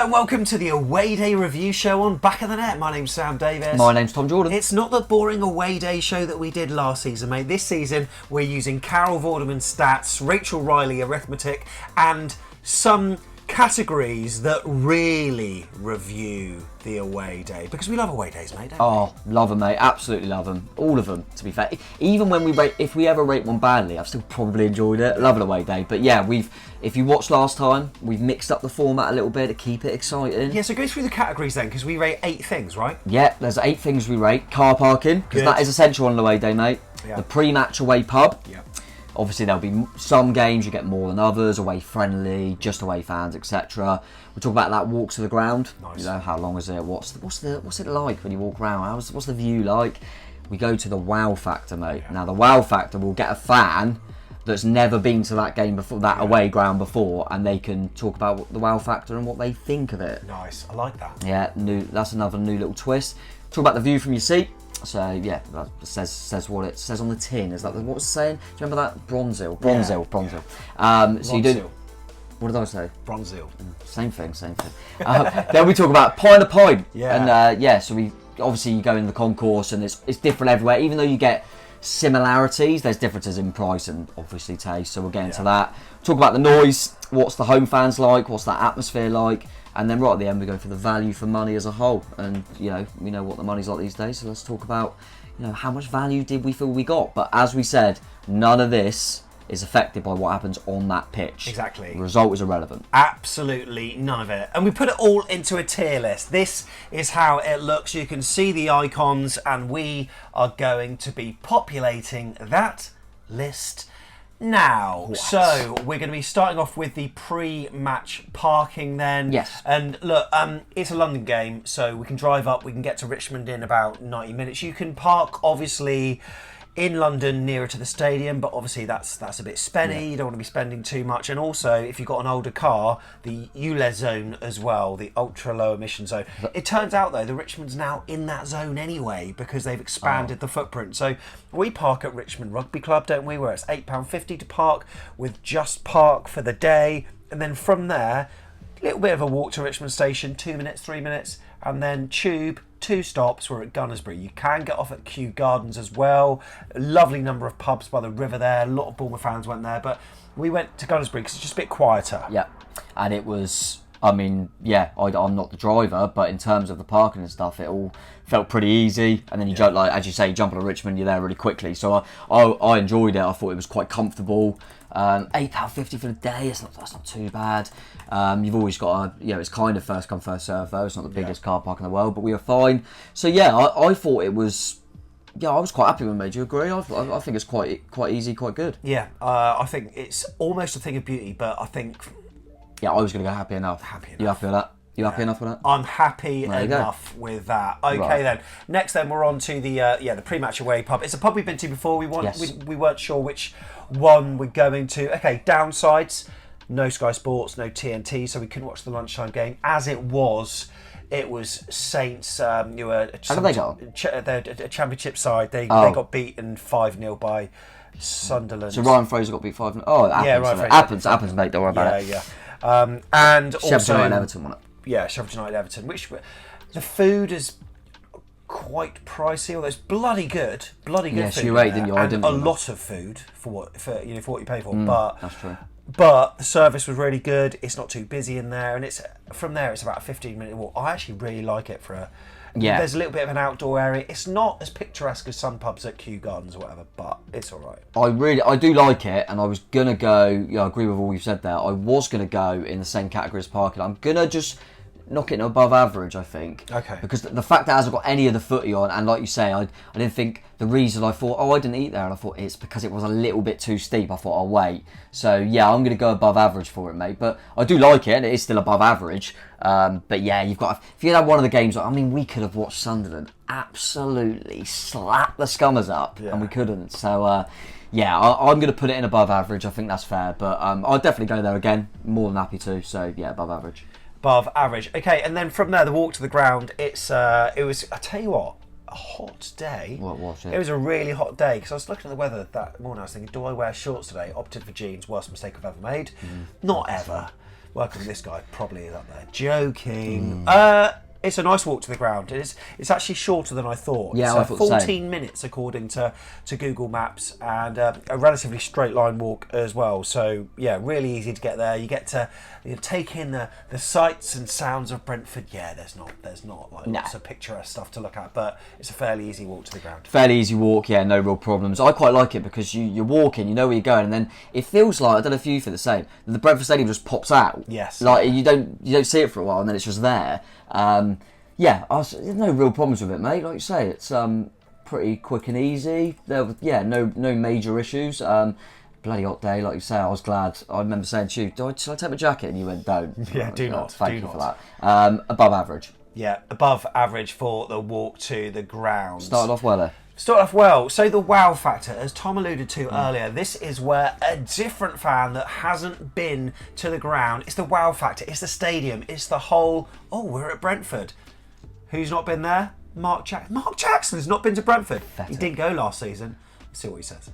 Hello and welcome to the Away Day Review Show on Back of the Net. My name's Sam Davis. My name's Tom Jordan. It's not the boring Away Day show that we did last season, mate. This season we're using Carol Vorderman's stats, Rachel Riley arithmetic, and some categories that really review the away day, because we love away days, mate, don't we? Oh, love them, mate. Absolutely love them. All of them, to be fair. Even when we rate, if we ever rate one badly, I've still probably enjoyed it. Love an away day. But yeah, if you watched last time, we've mixed up the format a little bit to keep it exciting. Yeah, so go through the categories then, because we rate 8 things, right? Yeah, there's 8 things we rate. Car parking, because that is essential on an away day, mate. Yeah. The pre-match away pub. Yeah. Obviously, there'll be some games you get more than others, away friendly, just away fans, etc. We'll talk about that walk to the ground. Nice. You know, how long is it? What's it like when you walk around? What's the view like? We go to the wow factor, mate. Yeah. Now, the wow factor will get a fan that's never been to that game before, that away ground before, and they can talk about the wow factor and what they think of it. Nice, I like that. Yeah, that's another new little twist. Talk about the view from your seat. So yeah, that says what it says on the tin. Is that what it's saying? Do you remember that? Bronzil. So you do. What did I say? Bronzil. Same thing. Then we talk about Pint. Yeah. And so we obviously you go in the concourse and it's different everywhere. Even though you get similarities, there's differences in price and obviously taste. So we'll get into that. Talk about the noise. What's the home fans like? What's that atmosphere like? And then right at the end we go for the value for money as a whole. And we know what the money's like these days. So let's talk about how much value did we feel we got. But as we said, none of this is affected by what happens on that pitch. Exactly. The result is irrelevant. Absolutely none of it. And we put it all into a tier list. This is how it looks. You can see the icons, and we are going to be populating that list now. What? So we're going to be starting off with the pre-match parking then. Yes. And look, it's a London game, so we can drive up, we can get to Richmond in about 90 minutes. You can park, obviously, in London nearer to the stadium, but obviously that's a bit spenny. You don't want to be spending too much. And also, if you've got an older car, the ULEZ zone as well, the ultra low emission zone. It turns out though, the Richmond's now in that zone anyway, because they've expanded the footprint. So we park at Richmond Rugby Club, don't we, where it's £8.50 to park with Just Park for the day. And then from there, a little bit of a walk to Richmond Station, 2 minutes, 3 minutes, and then tube, 2 stops. We're at Gunnersbury. You can get off at Kew Gardens as well. A lovely number of pubs by the river there. A lot of Bournemouth fans went there, but we went to Gunnersbury because it's just a bit quieter. Yeah, and it was, I'm not the driver, but in terms of the parking and stuff, it all felt pretty easy. And then you jump, as you say, you jump on a Richmond, you're there really quickly. So I enjoyed it. I thought it was quite comfortable. £8.50 for the day, that's not too bad. You've always got it's kind of first come first serve though. It's not the biggest car park in the world, but we were fine. So yeah, I thought it was. Yeah, I was quite happy with it. Do you agree? I think it's quite easy, quite good. Yeah, I think it's almost a thing of beauty, but I think. Yeah, I was going to go happy enough. Happy enough. You happy with that? You happy enough with that? I'm happy enough with that. Okay, Right. then. Next, then we're on to the pre-match away pub. It's a pub we've been to before. We weren't sure which one we're going to. Okay, downsides: no Sky Sports, no TNT, so we couldn't watch the lunchtime game. As it was Saints. How did they go? They're a championship side. They got beaten 5-0 by Sunderland. So Ryan Fraser got beat 5-0. Oh, it happens. Happens, mate. Don't worry about it. Yeah. And Sheffield also United Everton won it. Yeah, Sheffield United Everton. Which the food is quite pricey, although it's bloody good. Yes, food. you're right, didn't you? I didn't a remember. lot of food for what you pay for. That's true. But the service was really good. It's not too busy in there, and it's about a 15-minute walk. I actually really like it for a. Yeah. There's a little bit of an outdoor area. It's not as picturesque as some pubs at Kew Gardens or whatever, but it's all right. I do like it, and I was gonna go. I agree with all you've said there. I was gonna go in the same category as parking. I'm gonna just knock it above average, I think. Okay. Because the fact that it hasn't got any of the footy on, and like you say, I didn't think the reason I thought, I didn't eat there, and I thought it's because it was a little bit too steep. I thought I'll wait. So yeah, I'm going to go above average for it, mate. But I do like it, and it is still above average. But yeah, if you had one of the games, we could have watched Sunderland absolutely slap the Scummers up, and we couldn't. So yeah, I'm going to put it in above average. I think that's fair. But I'll definitely go there again. More than happy to. So yeah, above average. Above average. Okay, and then from there, the walk to the ground, it was, I tell you what, a hot day. What was it? It was a really hot day, because I was looking at the weather that morning, I was thinking, do I wear shorts today? Opted for jeans, worst mistake I've ever made. Not ever. Working with this guy probably is up there. Joking. It's a nice walk to the ground. It's actually shorter than I thought. Yeah, it's I thought the same. 14 minutes according to Google Maps, and a relatively straight line walk as well. So yeah, really easy to get there. You get to take in the sights and sounds of Brentford. Yeah, there's not like lots of picturesque stuff to look at, but it's a fairly easy walk to the ground. Fairly easy walk, yeah, no real problems. I quite like it because you're walking, you know where you're going, and then it feels like, I don't know if you feel the same, the Brentford Stadium just pops out. Yes. Like you don't see it for a while, and then it's just there. There's no real problems with it, mate. Like you say, it's pretty quick and easy. No major issues. Bloody hot day, like you say. I was glad. I remember saying to you, should I take my jacket? And you went, don't. Yeah, do not. Thank you for that. Above average. Yeah, above average for the walk to the ground. Started off well there. Start off well. So the wow factor, as Tom alluded to earlier, this is where a different fan that hasn't been to the ground, it's the wow factor, it's the stadium, it's the whole, we're at Brentford. Who's not been there? Mark Jackson. Mark Jackson has not been to Brentford. He didn't go last season. Let's see what he says.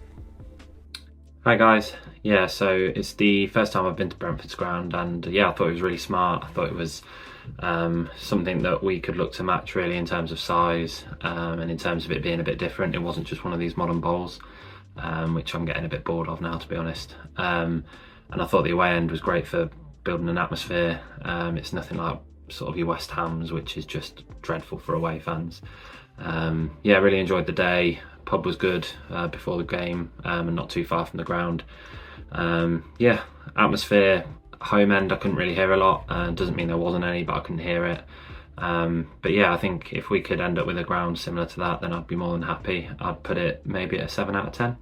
Hi guys. Yeah, so it's the first time I've been to Brentford's ground, and I thought it was really smart. I thought it was something that we could look to match really in terms of size, and in terms of it being a bit different. It wasn't just one of these modern bowls, which I'm getting a bit bored of now, to be honest. And I thought the away end was great for building an atmosphere. It's nothing like sort of your West Hams, which is just dreadful for away fans. Really enjoyed the day. Pub was good before the game, and not too far from the ground. Atmosphere, home end I couldn't really hear a lot. Doesn't mean there wasn't any, but I couldn't hear it. I think if we could end up with a ground similar to that, then I'd be more than happy. I'd put it maybe at a 7 out of 10.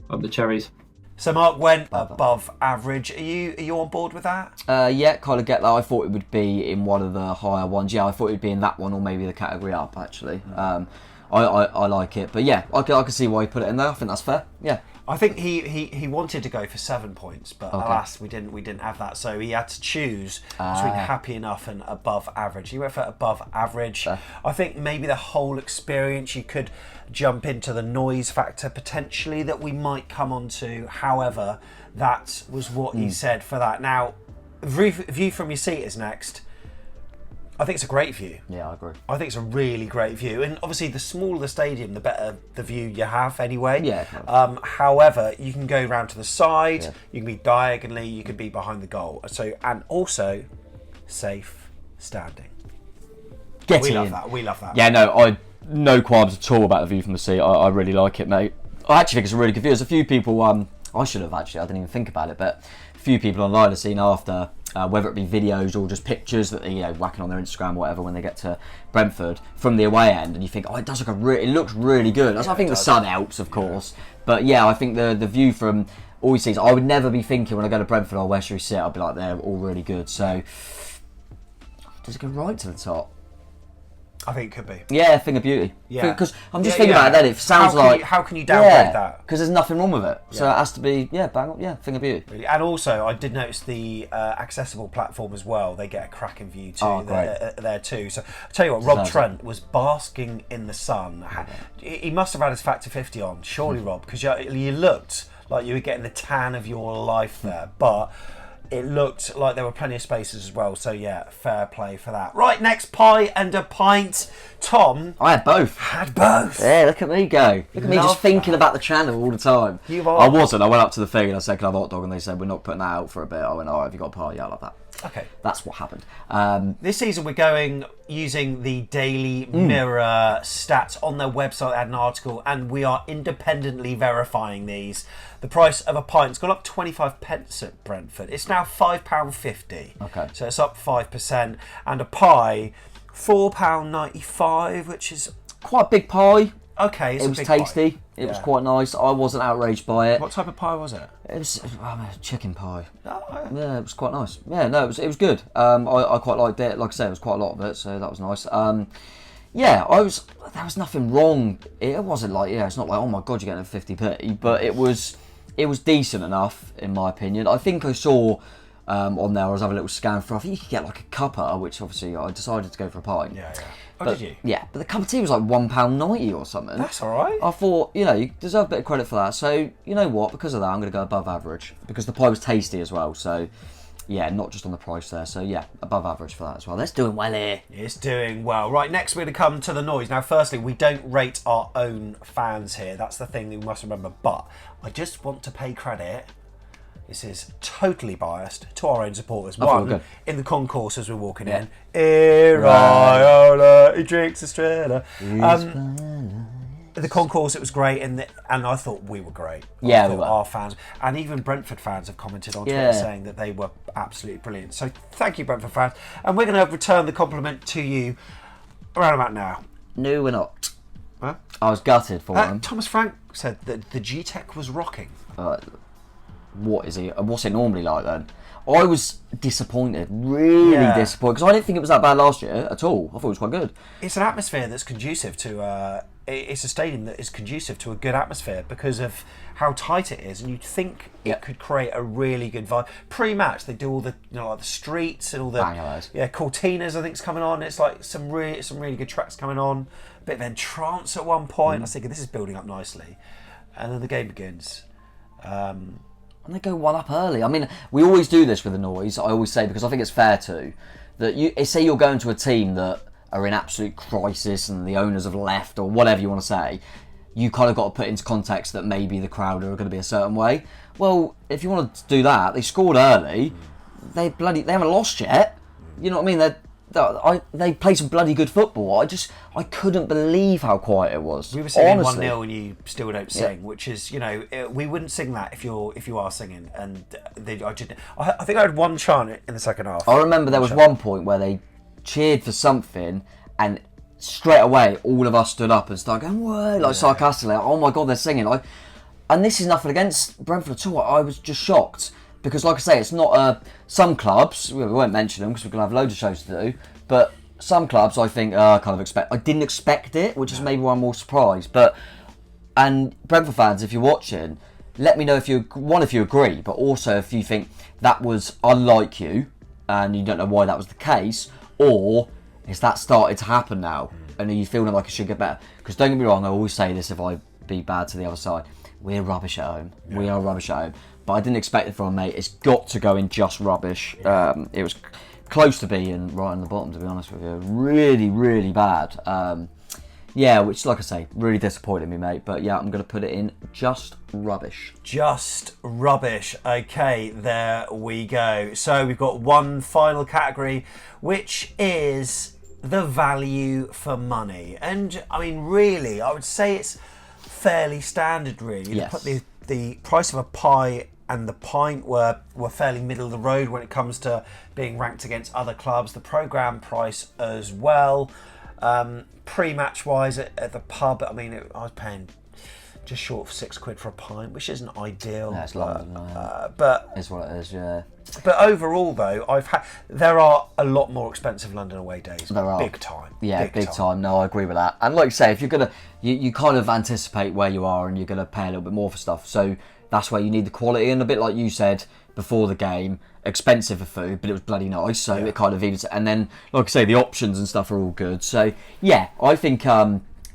Up the cherries. So Mark went above average. Are you on board with that? Kind of get that. I thought it would be in one of the higher ones. Yeah, I thought it would be in that one or maybe the category up, actually. I like it. But yeah, I can see why he put it in there. I think that's fair. Yeah. I think he wanted to go for 7 points, but alas, we didn't have that. So he had to choose between happy enough and above average. He went for above average. I think maybe the whole experience, you could jump into the noise factor potentially that we might come on to. However, that was what he said for that. Now, view from your seat is next. I think it's a great view. Yeah, I agree. I think it's a really great view, and obviously the smaller the stadium, the better the view you have anyway. Yeah. However, you can go round to the side, you can be diagonally, you can be behind the goal. So, and also safe standing. We love that. Yeah, no qualms at all about the view from the seat. I really like it, mate. I actually think it's a really good view. There's a few people. I should have actually. I didn't even think about it, but a few people online have seen after. Whether it be videos or just pictures that they're whacking on their Instagram or whatever when they get to Brentford from the away end, and you think, it does look it looks really good. I think the sun helps, of course, but yeah, I think the view from all you see, I would never be thinking when I go to Brentford, where should we sit? I'd be like, they're all really good. So does it go right to the top? I think it could be. Yeah, thing of beauty. Yeah. Because I'm just thinking about it then, it sounds how can you downgrade that? Because there's nothing wrong with it. So it has to be, bang on, thing of beauty. Really. And also, I did notice the accessible platform as well. They get a cracking view too there too. So I'll tell you what, Rob Trent was basking in the sun. He must have had his Factor 50 on, surely, Rob, because you looked like you were getting the tan of your life there. But it looked like there were plenty of spaces as well. So yeah, fair play for that. Right, next, pie and a pint. Tom. I had both. Yeah, look at me go. Look at me just thinking about the channel all the time. I wasn't. I went up to the thing and I said, can I have a hot dog? And they said, we're not putting that out for a bit. I went, have you got a pie? Yeah, I love that. Okay. That's what happened. This season we're going using the Daily Mirror stats on their website. They had an article, and we are independently verifying these. The price of a pint's gone up 25 pence at Brentford. It's now £5.50. Okay. So it's up 5%. And a pie, £4.95, which is quite a big pie. Okay, it was tasty. Pie. It was quite nice. I wasn't outraged by it. What type of pie was it? It was chicken pie. Oh, yeah, it was quite nice. Yeah, no, it was good. I quite liked it. Like I said, it was quite a lot of it, so that was nice. There was nothing wrong. It wasn't like, it's not like, oh my god, you're getting a 50p, but it was decent enough in my opinion. I think I saw on there, I was having a little scan for, I think you could get like a cuppa, which obviously I decided to go for a pint. Yeah. Did you? Yeah, but the cup of tea was like £1.90 or something. That's alright. I thought, you deserve a bit of credit for that. So, you know what, because of that, I'm going to go above average. Because the pie was tasty as well. So, yeah, not just on the price there. So yeah, above average for that as well. That's doing well here. It's doing well. Right, next we're going to come to the noise. Now, firstly, we don't rate our own fans here. That's the thing that we must remember. But I just want to pay credit. This is totally biased to our own supporters. One, in the concourse as we're walking in. Iriola, he drinks Estrella. The concourse, it was great, and I thought we were great. Yeah, we were. Our fans, and even Brentford fans have commented on Twitter saying that they were absolutely brilliant. So thank you, Brentford fans, and we're going to return the compliment to you around about now. No, we're not. Huh? I was gutted for him. Thomas Frank said that the GTech was rocking. What is he? What's it normally like then? I was disappointed, really disappointed, because I didn't think it was that bad last year at all. I thought it was quite good. It's an atmosphere that's conducive to. It's a stadium that is conducive to a good atmosphere because of how tight it is, and you'd think it could create a really good vibe. Pre-match, they do all the like the streets and all the Cortinas. I think is coming on. It's like some really good tracks coming on. A bit of entrance at one point. I was thinking this is building up nicely, and then the game begins. And they go one up early. I mean, we always do this with the noise. I always say, because I think it's fair to, that say you're going to a team that are in absolute crisis and the owners have left or whatever you want to say, you kind of got to put into context that maybe the crowd are going to be a certain way. Well, if you want to do that, they scored early. They haven't lost yet. You know what I mean? They play some bloody good football. I couldn't believe how quiet it was. We were singing 1-0 and you still don't sing, which is, we wouldn't sing that if you are singing. And I think I had one chant in the second half. I remember there was one point where they cheered for something, and straight away all of us stood up and started going whoa, sarcastically, oh my god, they're singing. And this is nothing against Brentford at all. I was just shocked. Because, like I say, it's not some clubs. We won't mention them because we're going to have loads of shows to do. But some clubs, I think, I didn't expect it, which is maybe why I'm more surprised. And Brentford fans, if you're watching, let me know if you agree, but also if you think that was unlike you and you don't know why that was the case, or is that started to happen now and are you feeling like it should get better? Because don't get me wrong, I always say this if I be bad to the other side. We're rubbish at home. Yeah. We are rubbish at home. But I didn't expect it from a mate. It's got to go in just rubbish. It was close to being right on the bottom, to be honest with you. Really, really bad. Which, like I say, really disappointed me, mate. But yeah, I'm going to put it in just rubbish. Just rubbish. Okay, there we go. So we've got one final category, which is the value for money. And, I mean, really, I would say it's fairly standard, really. Yes. The price of a pie and the pint were fairly middle of the road when it comes to being ranked against other clubs. The programme price as well. Pre-match wise at the pub, I mean, I was paying just short of £6 for a pint, which isn't ideal. Yeah, it's London, but it's what it is, yeah. But overall, though, there are a lot more expensive London away days. There are. Big time. Yeah, big time. No, I agree with that. And like you say, if you're going to, you kind of anticipate where you are and you're going to pay a little bit more for stuff. So that's where you need the quality. And a bit like you said before the game, expensive for food, but it was bloody nice. So it kind of evens it. And then, like I say, the options and stuff are all good. So yeah, I think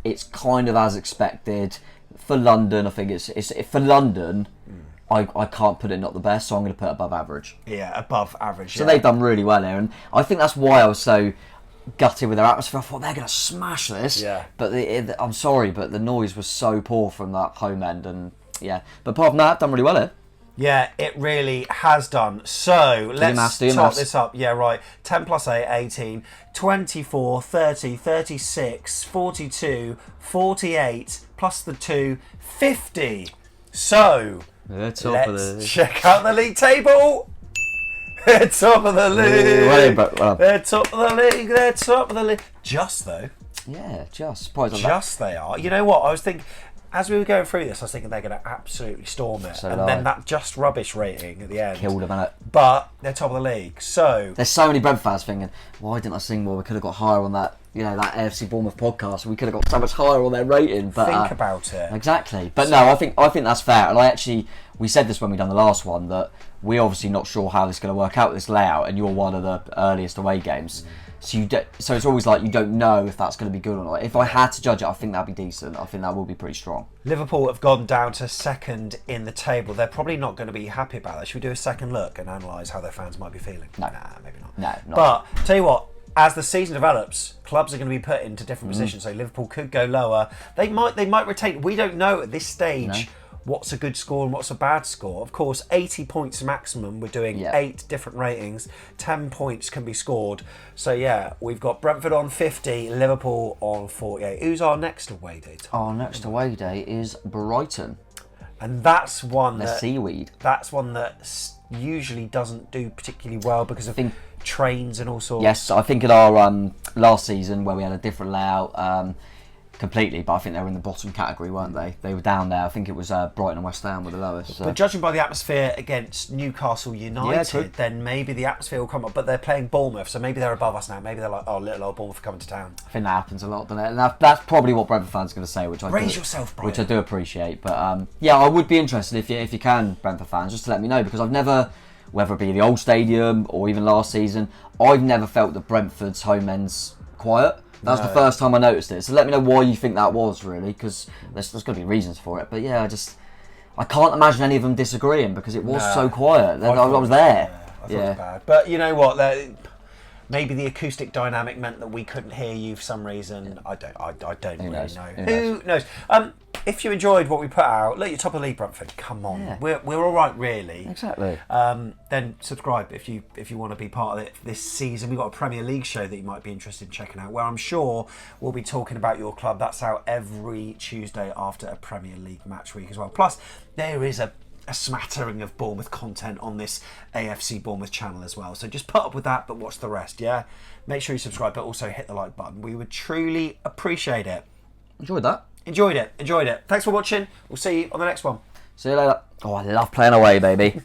it's kind of as expected. For London, I think it's for London. I can't put it not the best, so I'm going to put it above average. Yeah, above average. So they've done really well here, and I think that's why I was so gutted with their atmosphere. I thought they're going to smash this. Yeah. But I'm sorry, but the noise was so poor from that home end, and yeah. But apart from that, done really well here. Yeah, it really has done. So let's top this up. Yeah, right. 10 plus 8, 18, 24, 30, 36, 42, 48, plus the 2, 50. So let's check out the league table. They're top of the league. They're top of the league. They're top of the league. Just though. Yeah, just. Just they are. You know what? I was thinking, as we were going through this, I was thinking they're going to absolutely storm it. So and then that just rubbish rating at the end. Killed them, innit? But they're top of the league. So there's so many Brentford fans thinking, why didn't I sing more? We could have got higher on that that AFC Bournemouth podcast, we could have got so much higher on their rating. But Think about it. Exactly. But no, I think that's fair. And we said this when we done the last one, that we're obviously not sure how this is going to work out, this layout, and you're one of the earliest away games. So so it's always like you don't know if that's going to be good or not. If I had to judge it, I think that'd be decent. I think that will be pretty strong. Liverpool have gone down to second in the table. They're probably not going to be happy about that. Should we do a second look and analyse how their fans might be feeling? No. Nah, maybe not. No, not. But tell you what, as the season develops, clubs are going to be put into different positions. So Liverpool could go lower. They might retain. We don't know at this stage what's a good score and what's a bad score. Of course, 80 points maximum. We're doing 8 different ratings. 10 points can be scored. So yeah, we've got Brentford on 50, Liverpool on 48. Who's our next away day, Tom? Our next away day is Brighton. And that's one The seaweed. That's one that usually doesn't do particularly well because of trains and all sorts. Yes, I think in our last season where we had a different layout completely, but I think they were in the bottom category, weren't they? They were down there. I think it was Brighton and West Ham were the lowest. So. But judging by the atmosphere against Newcastle United, then maybe the atmosphere will come up. But they're playing Bournemouth, so maybe they're above us now. Maybe they're like, oh, little old Bournemouth are coming to town. I think that happens a lot, doesn't it? And that's probably what Brentford fans are going to say, which Raise yourself, Brian. Which I do appreciate. But yeah, I would be interested if you can, Brentford fans, just to let me know, because I've never, whether it be the old stadium or even last season, I've never felt that Brentford's home end's quiet. That's the first time I noticed it. So let me know why you think that was, really, because there's got to be reasons for it. But yeah, I can't imagine any of them disagreeing because it was so quiet. I was there. I thought it was bad. But you know what? Maybe the acoustic dynamic meant that we couldn't hear you for some reason. I don't really know. Who knows? If you enjoyed what we put out, look, you're top of the league, Brentford. Come on, we're all right, really. Exactly. Then subscribe if you want to be part of it this season. We've got a Premier League show that you might be interested in checking out, where I'm sure we'll be talking about your club. That's out every Tuesday after a Premier League match week as well. Plus, there is a smattering of Bournemouth content on this AFC Bournemouth channel as well. So just put up with that, but watch the rest, yeah? Make sure you subscribe, but also hit the like button. We would truly appreciate it. Enjoyed that. Enjoyed it. Thanks for watching. We'll see you on the next one. See you later. Oh, I love playing away, baby.